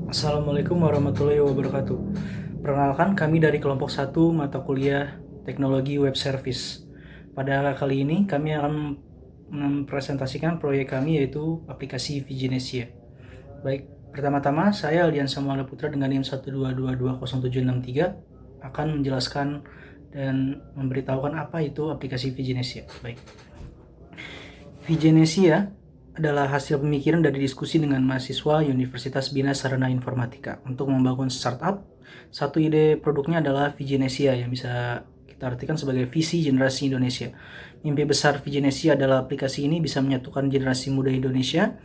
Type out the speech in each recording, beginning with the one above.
Assalamualaikum warahmatullahi wabarakatuh. Perkenalkan, kami dari kelompok 1 mata kuliah Teknologi Web Service. Pada kali ini kami akan mempresentasikan proyek kami yaitu aplikasi Viginesia. Baik, pertama-tama saya Aldian Samuel Putra dengan NIM 1222073 akan menjelaskan dan memberitahukan apa itu aplikasi Viginesia. Baik. Viginesia adalah hasil pemikiran dari diskusi dengan mahasiswa Universitas Bina Sarana Informatika untuk membangun startup. Satu ide produknya adalah Viginesia yang bisa kita artikan sebagai visi generasi Indonesia. Mimpi besar Viginesia adalah aplikasi ini bisa menyatukan generasi muda Indonesia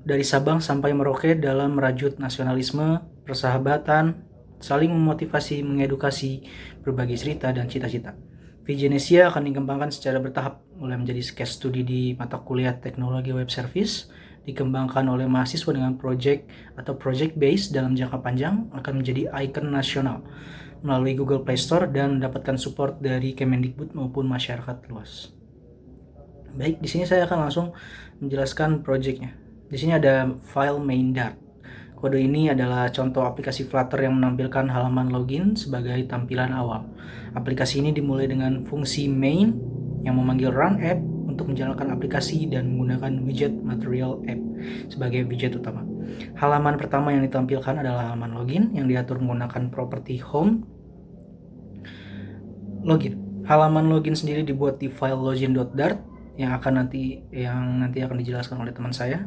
dari Sabang sampai Merauke dalam merajut nasionalisme, persahabatan, saling memotivasi, mengedukasi, berbagi cerita dan cita-cita. Viginesia akan dikembangkan secara bertahap, mulai menjadi case study di mata kuliah teknologi web service, dikembangkan oleh mahasiswa dengan project atau project base dalam jangka panjang, akan menjadi ikon nasional melalui Google Play Store dan mendapatkan support dari Kemendikbud maupun masyarakat luas. Baik, di sini saya akan langsung menjelaskan projectnya. Di sini ada file main.dart. Kode ini adalah contoh aplikasi Flutter yang menampilkan halaman login sebagai tampilan awal. Aplikasi ini dimulai dengan fungsi main yang memanggil run app untuk menjalankan aplikasi dan menggunakan widget material app sebagai widget utama. Halaman pertama yang ditampilkan adalah halaman login yang diatur menggunakan properti home login. Halaman login sendiri dibuat di file login.dart yang nanti akan dijelaskan oleh teman saya,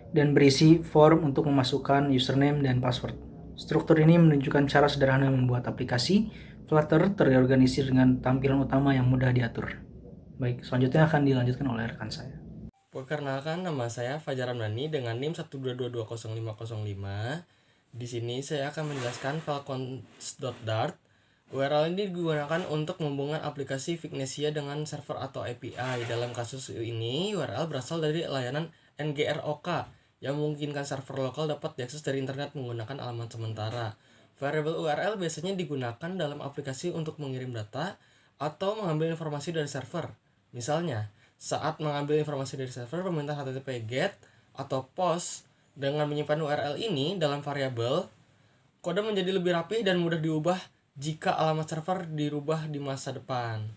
dan berisi form untuk memasukkan username dan password. Struktur ini menunjukkan cara sederhana membuat aplikasi Flutter terorganisir dengan tampilan utama yang mudah diatur. Baik, selanjutnya akan dilanjutkan oleh rekan saya. Perkenalkan, nama saya Fajar Ramdhani dengan NIM 122200505. Di sini saya akan menjelaskan file const.dart. URL ini digunakan untuk menghubungkan aplikasi Vignesia dengan server atau API. Dalam kasus ini, URL berasal dari layanan NGROK yang memungkinkan server lokal dapat diakses dari internet menggunakan alamat sementara. Variable URL biasanya digunakan dalam aplikasi untuk mengirim data atau mengambil informasi dari server. Misalnya, saat mengambil informasi dari server, permintaan HTTP GET atau POST dengan menyimpan URL ini dalam variabel, kode menjadi lebih rapi dan mudah diubah jika alamat server dirubah di masa depan.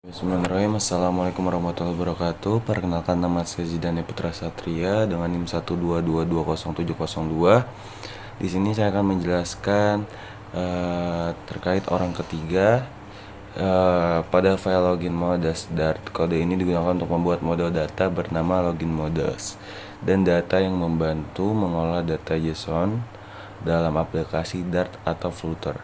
Bismillahirrahmanirrahim. Assalamualaikum warahmatullahi wabarakatuh. Perkenalkan, nama saya Zidane Putra Satria dengan NIM 122200702. Di sini saya akan menjelaskan terkait orang ketiga pada file login models.dart. Kode ini digunakan untuk membuat model data bernama login models dan data yang membantu mengolah data JSON dalam aplikasi Dart atau Flutter.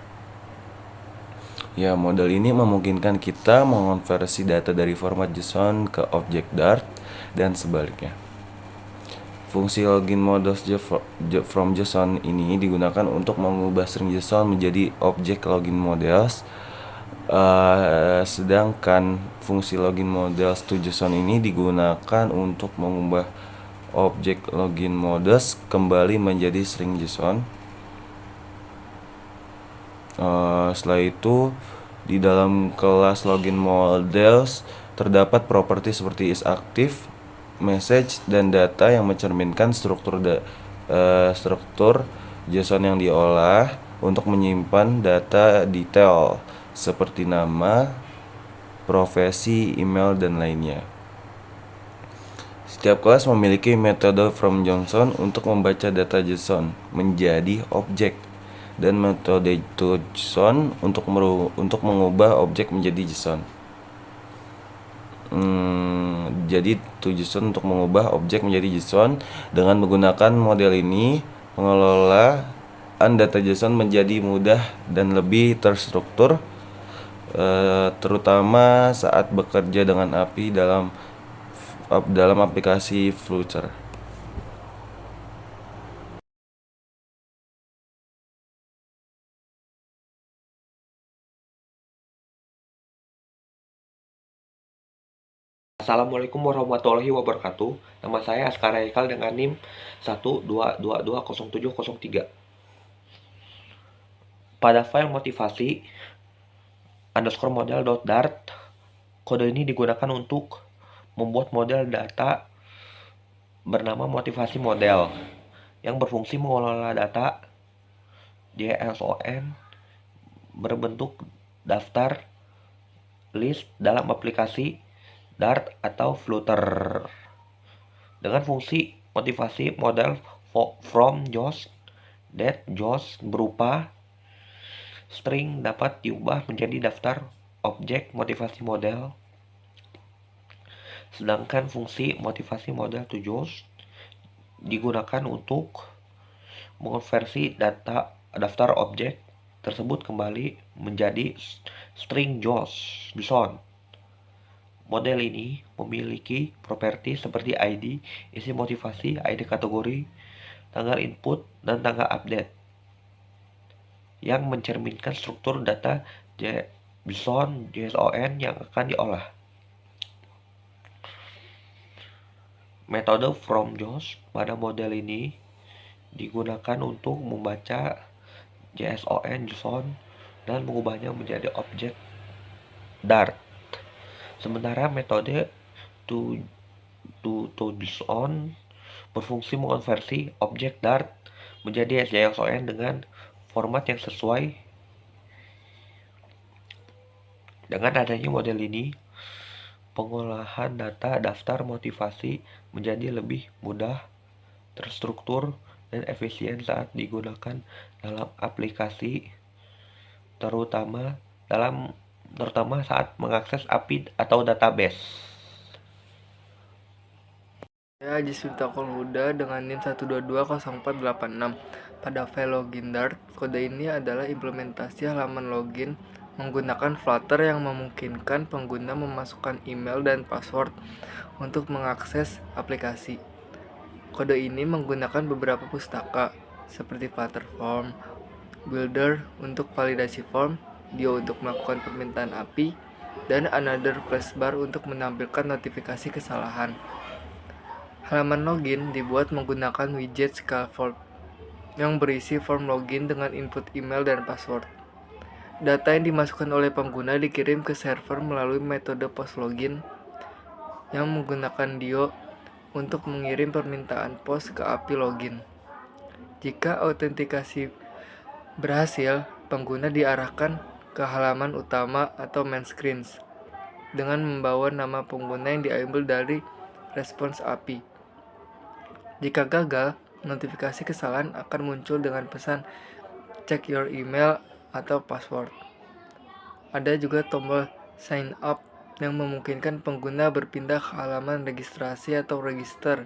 Ya, model ini memungkinkan kita mengonversi data dari format JSON ke objek Dart dan sebaliknya. Fungsi login models from JSON ini digunakan untuk mengubah string JSON menjadi objek login models. Sedangkan fungsi login models to JSON ini digunakan untuk mengubah objek login models kembali menjadi string JSON. Setelah itu, di dalam kelas login models terdapat properti seperti isActive, message, dan data yang mencerminkan struktur JSON yang diolah untuk menyimpan data detail seperti nama, profesi, email, dan lainnya. Setiap kelas memiliki metode from JSON untuk membaca data JSON menjadi objek dan metode toJSON untuk mengubah objek menjadi JSON. Jadi toJSON untuk mengubah objek menjadi JSON. Dengan menggunakan model ini, pengelolaan data JSON menjadi mudah dan lebih terstruktur, terutama saat bekerja dengan API dalam aplikasi Flutter. Assalamualaikum warahmatullahi wabarakatuh. Nama saya Askara Haikal dengan NIM 122200703. Pada file motivasi underscore model.dart, kode ini digunakan untuk membuat model data bernama motivasi model yang berfungsi mengelola data JSON berbentuk daftar list dalam aplikasi Dart atau Flutter. Dengan fungsi motivasi model from JOS, that JOS berupa string dapat diubah menjadi daftar objek motivasi model. Sedangkan fungsi motivasi model to JOS digunakan untuk mengonversi daftar objek tersebut kembali menjadi string JSON. Model ini memiliki properti seperti ID, isi motivasi, ID kategori, tanggal input, dan tanggal update yang mencerminkan struktur data JSON yang akan diolah. Metode from JOS pada model ini digunakan untuk membaca JSON dan mengubahnya menjadi objek Dart. Sementara metode to JSON berfungsi mengonversi objek Dart menjadi JSON dengan format yang sesuai. Dengan adanya model ini, pengolahan data daftar motivasi menjadi lebih mudah, terstruktur, dan efisien saat digunakan dalam aplikasi, terutama saat mengakses API atau database. Saya Ajis Wintakul Huda dengan NIM 1220486. Pada file login Dart, kode ini adalah implementasi halaman login menggunakan Flutter yang memungkinkan pengguna memasukkan email dan password untuk mengakses aplikasi. Kode ini menggunakan beberapa pustaka seperti Flutter Form, Builder untuk validasi form, Dio untuk melakukan permintaan API, dan Another Flashbar untuk menampilkan notifikasi kesalahan. Halaman login dibuat menggunakan widget scaffold yang berisi form login dengan input email dan password. Data yang dimasukkan oleh pengguna dikirim ke server melalui metode post login yang menggunakan Dio untuk mengirim permintaan post ke API login. Jika autentikasi berhasil, pengguna diarahkan ke halaman utama atau main screens dengan membawa nama pengguna yang diambil dari respons API. Jika gagal, notifikasi kesalahan akan muncul dengan pesan check your email atau password. Ada juga tombol sign up yang memungkinkan pengguna berpindah ke halaman registrasi atau register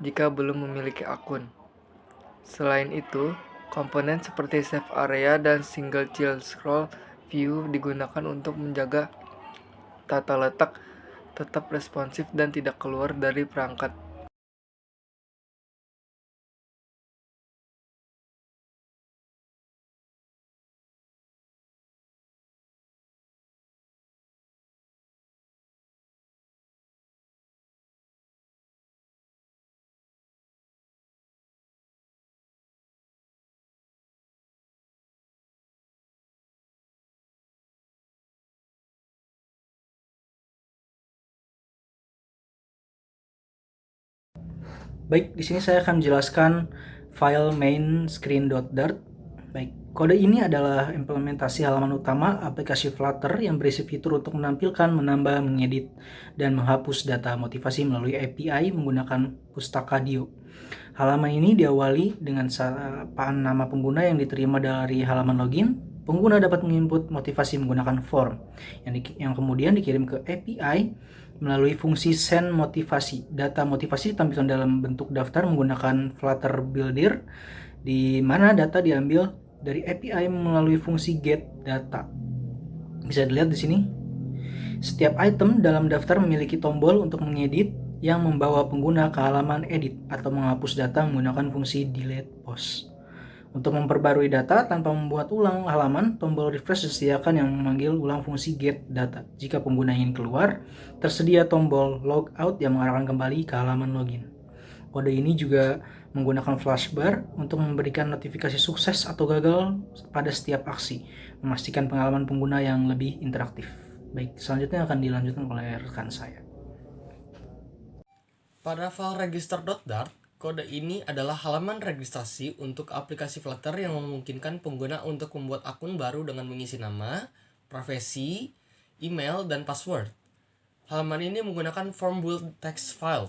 jika belum memiliki akun. Selain itu, komponen seperti save area dan single child scroll view digunakan untuk menjaga tata letak tetap responsif dan tidak keluar dari perangkat. Baik, di sini saya akan menjelaskan file main screen.dart. Baik, kode ini adalah implementasi halaman utama aplikasi Flutter yang berisi fitur untuk menampilkan, menambah, mengedit, dan menghapus data motivasi melalui API menggunakan pustaka Dio. Halaman ini diawali dengan sapaan nama pengguna yang diterima dari halaman login. Pengguna dapat menginput motivasi menggunakan form yang kemudian dikirim ke API melalui fungsi send motivasi. Data motivasi ditampilkan dalam bentuk daftar menggunakan Flutter Builder, di mana data diambil dari API melalui fungsi get data. Bisa dilihat di sini. Setiap item dalam daftar memiliki tombol untuk mengedit yang membawa pengguna ke halaman edit atau menghapus data menggunakan fungsi delete post. Untuk memperbarui data tanpa membuat ulang halaman, tombol refresh disediakan yang memanggil ulang fungsi get data. Jika pengguna ingin keluar, tersedia tombol logout yang mengarahkan kembali ke halaman login. Kode ini juga menggunakan flashbar untuk memberikan notifikasi sukses atau gagal pada setiap aksi, memastikan pengalaman pengguna yang lebih interaktif. Baik, selanjutnya akan dilanjutkan oleh rekan saya. Pada file register.dart, Kode ini adalah halaman registrasi untuk aplikasi Flutter yang memungkinkan pengguna untuk membuat akun baru dengan mengisi nama, profesi, email, dan password. Halaman ini menggunakan form build text file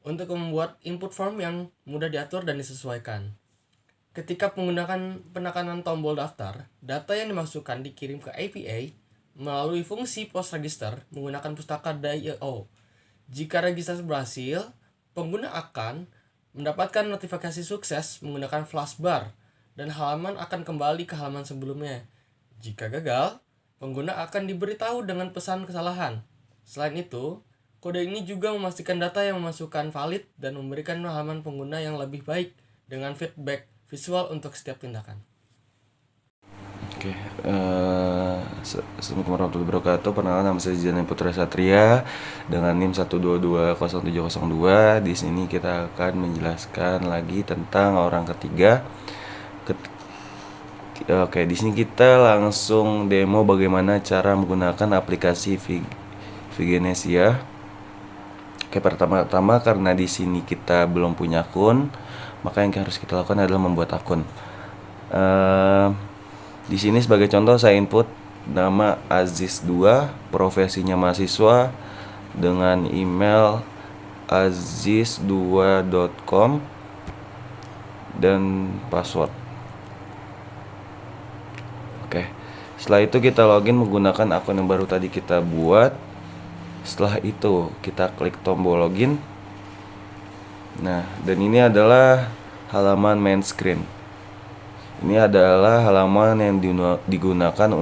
untuk membuat input form yang mudah diatur dan disesuaikan. Ketika menggunakan penekanan tombol daftar, data yang dimasukkan dikirim ke API melalui fungsi post register menggunakan pustaka DIO. Jika registrasi berhasil, pengguna akan mendapatkan notifikasi sukses menggunakan flashbar dan halaman akan kembali ke halaman sebelumnya. Jika gagal, pengguna akan diberitahu dengan pesan kesalahan. Selain itu, kode ini juga memastikan data yang memasukkan valid dan memberikan halaman pengguna yang lebih baik dengan feedback visual untuk setiap tindakan. Oke, Assalamualaikum warahmatullahi wabarakatuh. Perkenalkan, nama saya Zidane Putra Satria dengan NIM 1220702. Di sini kita akan menjelaskan lagi tentang orang ketiga. Oke, di sini kita langsung demo bagaimana cara menggunakan aplikasi Vigenesia. Oke, pertama-tama karena di sini kita belum punya akun, maka yang harus kita lakukan adalah membuat akun. Di sini sebagai contoh saya input nama Aziz2, profesinya mahasiswa dengan email aziz2.com dan password. Oke. Setelah itu kita login menggunakan akun yang baru tadi kita buat. Setelah itu kita klik tombol login. Nah, dan ini adalah halaman main screen. Ini adalah halaman yang digunakan